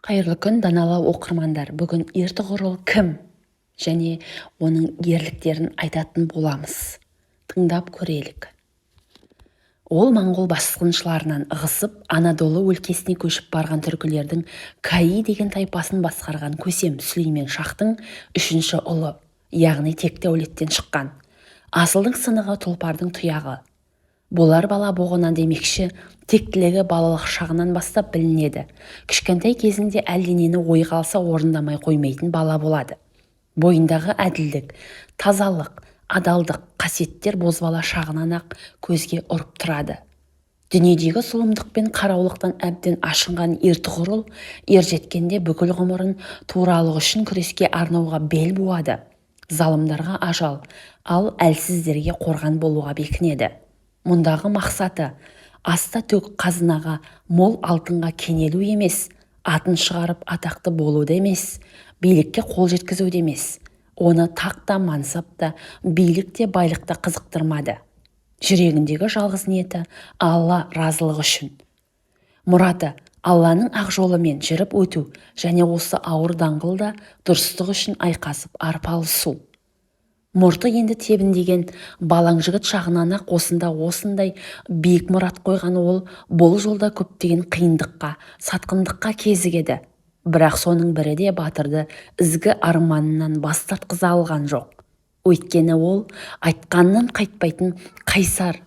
Қайырлы күн, даналы оқырмандар. Бүгін Ертұғырыл кім және оның ерліктерін айтатын боламыз. Тыңдап көрелік. Ол моңғол басқыншыларынан ығысып, Анадолы өлкесіне көшіп барған түркілердің Каи деген тайпасын басқарған Көсем Сүлеймен Шахтың үшінші ұлы, яғни текті әулеттен шыққан. Асылдың сынығы тұлпардың тұяғы. Болар бала боғынан демекші, тектілігі балалық шағынан бастап білінеді. Кішкентай кезінде әлденені ойға алса орындамай қоймайтын бала болады. Бойындағы әділдік, тазалық, адалдық қасиеттер бозбала шағынан-ақ көзге ұрып тұрады. Дүниедегі зұлымдық пен қараулықтан әбден ашынған Ертұғырыл ержеткенде бүкіл ғұмырын туралық үшін күреске арнауға бел буады. Залымдарға ажал, ал әлсіздерге қорған болуға бекінеді. Мұндағы мақсаты аста төк қазынаға, мол алтынға кенелу емес, атын шығарып атақты болуды емес, билікке қол жеткізуді емес. Оны тақ та, мансап та, билік те, байлық та қызықтырмады. Жүрегіндегі жалғыз ниеті Алла разылығы үшін. Мұраты Алланың ақ жолымен жүріп өту және осы ауыр даңғылда дұрыстық үшін айқасып арпалысу. Мұрты енді тебіндеген балаң жігіт шағынан-ақ осындай биік мұрат қойған ол бұл жолда көптеген қиындыққа, сатқындыққа кезігеді. Бірақ соның бірі де батырды ізгі арманынан бас тартқыза алған жоқ. Өйткені ол айтқаннан қайтпайтын қайсар,